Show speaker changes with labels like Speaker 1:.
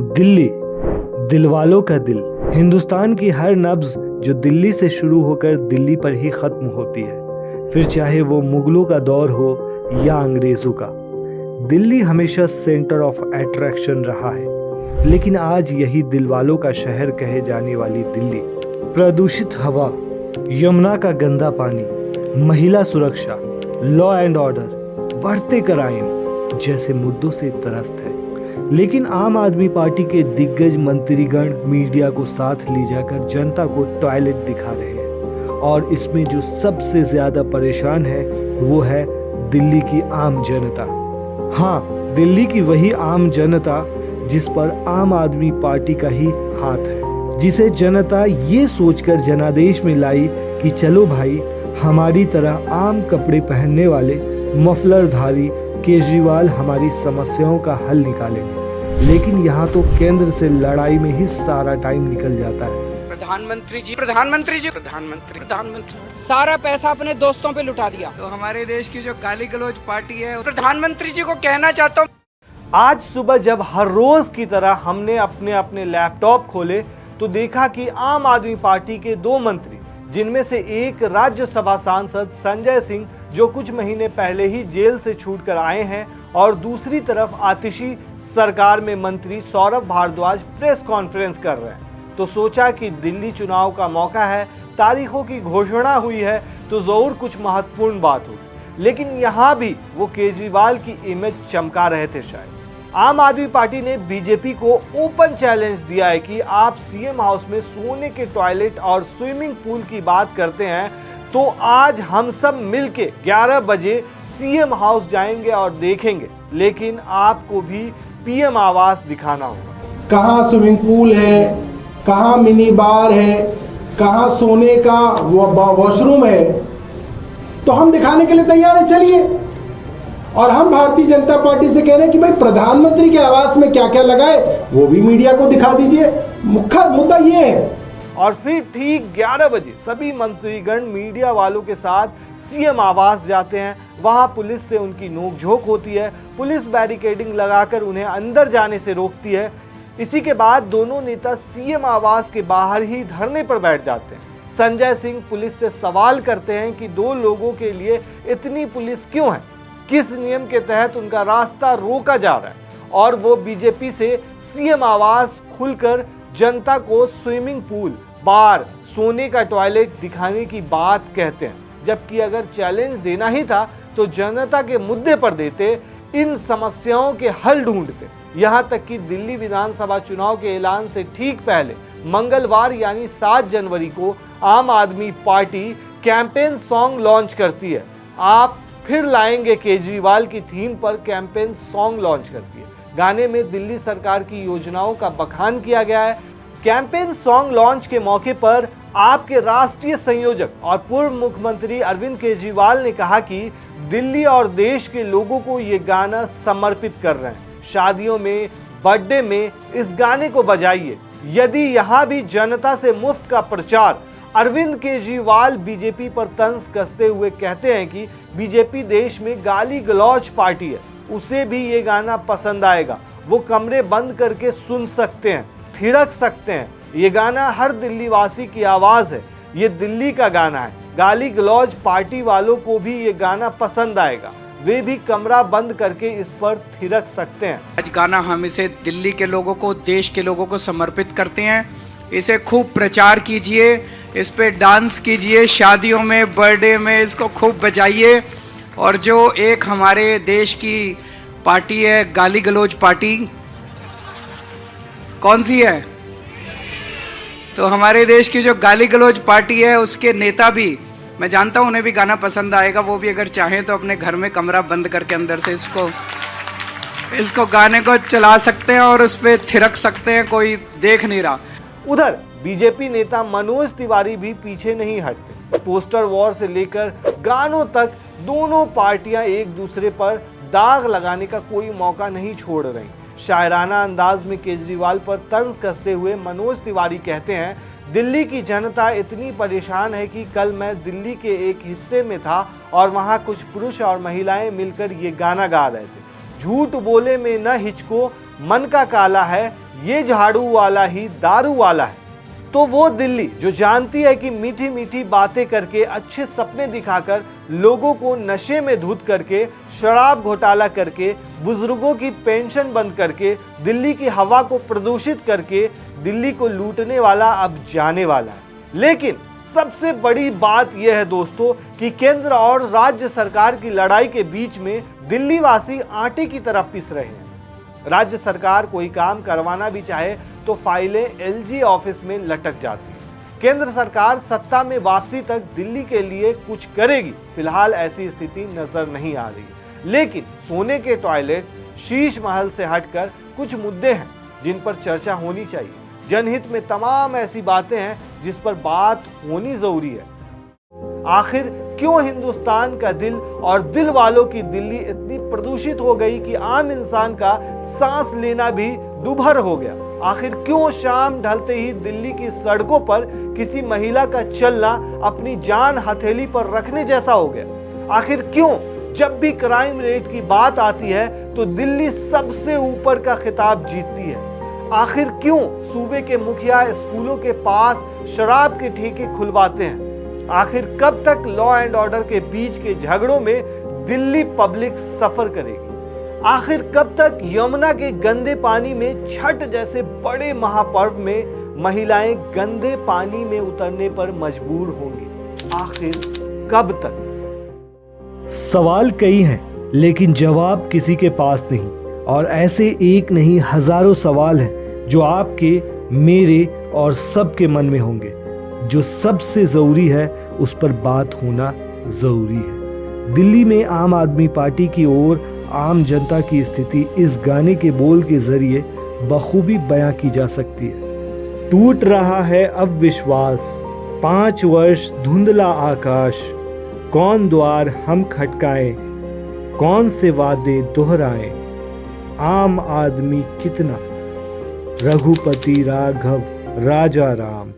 Speaker 1: दिल्ली, दिलवालों का दिल। हिंदुस्तान की हर नब्ज जो दिल्ली से शुरू होकर दिल्ली पर ही खत्म होती है, फिर चाहे वो मुगलों का दौर हो या अंग्रेजों का। दिल्ली हमेशा सेंटर ऑफ अट्रैक्शन रहा है, लेकिन आज यही दिलवालों का शहर कहे जाने वाली दिल्ली प्रदूषित हवा, यमुना का गंदा पानी, महिला सुरक्षा, लॉ एंड ऑर्डर, बढ़ते क्राइम जैसे मुद्दों से त्रस्त है। लेकिन आम आदमी पार्टी के दिग्गज मंत्रीगण मीडिया को साथ ले जाकर जनता को टॉयलेट दिखा रहे हैं, और इसमें जो सबसे ज्यादा परेशान है वो है दिल्ली की आम जनता। हाँ, दिल्ली की वही आम जनता जिस पर आम आदमी पार्टी का ही हाथ है, जिसे जनता ये सोचकर जनादेश में लाई कि चलो भाई, हमारी तरह आम कपड़े पहनने वाले मफलरधारी केजरीवाल हमारी समस्याओं का हल निकालेंगे। लेकिन यहाँ तो केंद्र से लड़ाई में ही सारा टाइम निकल जाता है।
Speaker 2: प्रधानमंत्री सारा पैसा अपने दोस्तों पे लुटा दिया। तो हमारे देश की जो गाली गलौज पार्टी है, प्रधानमंत्री जी को कहना चाहता हूँ,
Speaker 1: आज सुबह जब हर रोज की तरह हमने अपने अपने लैपटॉप खोले तो देखा कि आम आदमी पार्टी के दो मंत्री, जिनमें से एक राज्यसभा सांसद संजय सिंह जो कुछ महीने पहले ही जेल से छूटकर आए हैं, और दूसरी तरफ आतिशी सरकार में मंत्री सौरभ भारद्वाज प्रेस कॉन्फ्रेंस कर रहे हैं। तो सोचा कि दिल्ली चुनाव का मौका है, तारीखों की घोषणा हुई है तो जरूर कुछ महत्वपूर्ण बात होगी। लेकिन यहाँ भी वो केजरीवाल की इमेज चमका रहे थे शायद। आम आदमी पार्टी ने बीजेपी को ओपन चैलेंज दिया है कि आप सीएम हाउस में सोने के टॉयलेट और स्विमिंग पूल की बात करते हैं तो आज हम सब मिलके 11 बजे सीएम हाउस जाएंगे और देखेंगे, लेकिन आपको भी पीएम आवास दिखाना होगा।
Speaker 3: कहाँ स्विमिंग पूल है, कहाँ मिनी बार है, कहाँ सोने का वॉशरूम है, तो हम दिखाने के लिए तैयार हैं, चलिए। और हम भारतीय जनता पार्टी से कह रहे हैं कि भाई प्रधानमंत्री के आवास में क्या क्या लगा है वो भी मीडिया को दिखा दीजिए। मुख्य मुद्दा ये है।
Speaker 1: और फिर ठीक 11 बजे सभी मंत्रीगण मीडिया वालों के साथ सीएम आवास जाते हैं। वहां पुलिस से उनकी नोकझोंक होती है, पुलिस बैरिकेडिंग लगाकर उन्हें अंदर जाने से रोकती है। इसी के बाद दोनों नेता सीएम आवास के बाहर ही धरने पर बैठ जाते हैं। संजय सिंह पुलिस से सवाल करते हैं कि दो लोगों के लिए इतनी पुलिस क्यों है, किस नियम के तहत उनका रास्ता रोका जा रहा है, और वो बीजेपी से सीएम आवास खुलकर जनता को स्विमिंग पूल, बार, सोने का टॉयलेट दिखाने की बात कहते हैं। जबकि अगर चैलेंज देना ही था तो जनता के मुद्दे पर देते, इन समस्याओं के हल ढूंढते। यहाँ तक कि दिल्ली विधानसभा चुनाव के ऐलान से ठीक पहले मंगलवार यानी 7 जनवरी को आम आदमी पार्टी कैंपेन सॉन्ग लॉन्च करती है। आप फिर लाएंगे केजरीवाल की थीम पर कैंपेन सॉन्ग लॉन्च करती है। गाने में दिल्ली सरकार की योजनाओं का बखान किया गया है। कैंपेन सॉन्ग लॉन्च के मौके पर आपके राष्ट्रीय संयोजक और पूर्व मुख्यमंत्री अरविंद केजरीवाल ने कहा कि दिल्ली और देश के लोगों को ये गाना समर्पित कर रहे हैं। शादियों में, बर्थडे में इस गाने को बजाइए। यदि यहाँ भी जनता से मुफ्त का प्रचार, अरविंद केजरीवाल बीजेपी पर तंज कसते हुए कहते हैं कि बीजेपी देश में गाली गलौज पार्टी है, उसे भी ये गाना पसंद आएगा। वो कमरे बंद करके सुन सकते हैं, थिरक सकते हैं। ये गाना हर दिल्ली वासी की आवाज है, ये दिल्ली का गाना है। गाली गलौज पार्टी वालों को भी ये गाना पसंद आएगा, वे भी कमरा बंद करके इस पर थिरक सकते हैं।
Speaker 2: आज गाना हम इसे दिल्ली के लोगों को, देश के लोगों को समर्पित करते हैं। इसे खूब प्रचार कीजिए, इस पे डांस कीजिए, शादियों में, बर्थडे में इसको खूब बजाइए। और जो एक हमारे देश की पार्टी है गाली गलौज पार्टी, कौन सी है? तो हमारे देश की जो गाली गलौज पार्टी है उसके नेता भी, मैं जानता हूं उन्हें भी गाना पसंद आएगा। वो भी अगर चाहें तो अपने घर में कमरा बंद करके अंदर से इसको गाने को चला सकते हैं और उस पर थिरक सकते हैं, कोई देख नहीं रहा।
Speaker 1: उधर बीजेपी नेता मनोज तिवारी भी पीछे नहीं हटते। पोस्टर वॉर से लेकर गानों तक दोनों पार्टियां एक दूसरे पर दाग लगाने का कोई मौका नहीं छोड़ रही। शायराना अंदाज में केजरीवाल पर तंज कसते हुए मनोज तिवारी कहते हैं, दिल्ली की जनता इतनी परेशान है कि कल मैं दिल्ली के एक हिस्से में था और वहां कुछ पुरुष और महिलाएं मिलकर ये गाना गा रहे थे। झूठ बोले में न हिचको, मन का काला है, ये झाड़ू वाला ही दारू वाला है। तो वो दिल्ली जो जानती है कि मीठी मीठी बातें करके, अच्छे सपने दिखाकर, लोगों को नशे में धुत करके, शराब घोटाला करके, बुजुर्गों की पेंशन बंद करके, दिल्ली की हवा को प्रदूषित करके दिल्ली को लूटने वाला अब जाने वाला है। लेकिन सबसे बड़ी बात यह है दोस्तों कि केंद्र और राज्य सरकार की लड़ाई के बीच में दिल्ली वासी आटे की तरह पिस रहे हैं। राज्य सरकार कोई काम करवाना भी चाहे तो फाइलें एलजी ऑफिस में लटक जाती हैं। केंद्र सरकार सत्ता में वापसी तक दिल्ली के लिए कुछ करेगी, फिलहाल ऐसी स्थिति नजर नहीं आ रही। लेकिन सोने के टॉयलेट, शीश महल से हटकर कुछ मुद्दे हैं जिन पर चर्चा होनी चाहिए। जनहित में तमाम ऐसी बातें हैं जिस पर बात होनी जरूरी है। आखिर क्यों हिंदुस्तान का दिल और दिल वालों की दिल्ली इतनी प्रदूषित हो गई कि आम इंसान का सांस लेना भी दुभर हो गया? आखिर क्यों शाम ढलते ही दिल्ली की सड़कों पर किसी महिला का चलना अपनी जान हथेली पर रखने जैसा हो गया? आखिर क्यों जब भी क्राइम रेट की बात आती है तो दिल्ली सबसे ऊपर का खिताब जीतती है? आखिर क्यों सूबे के मुखिया स्कूलों के पास शराब के ठेके खुलवाते हैं? आखिर कब तक लॉ एंड ऑर्डर के बीच के झगड़ों में दिल्ली पब्लिक सफर करेगी? आखिर कब तक यमुना के गंदे पानी में छठ जैसे बड़े महापर्व में महिलाएं गंदे पानी में उतरने पर मजबूर होंगी? आखिर कब तक?
Speaker 4: सवाल कई हैं लेकिन जवाब किसी के पास नहीं, और ऐसे एक नहीं हजारों सवाल हैं जो आपके, मेरे और सबके मन में होंगे। जो सबसे जरूरी है उस पर बात होना जरूरी है। दिल्ली में आम आदमी पार्टी की ओर आम जनता की स्थिति इस गाने के बोल के जरिए बखूबी बयां की जा सकती है। टूट रहा है अब विश्वास, 5 वर्ष धुंधला आकाश, कौन द्वार हम खटकाएं, कौन से वादे दोहराएं, आम आदमी कितना, रघुपति राघव राजा राम।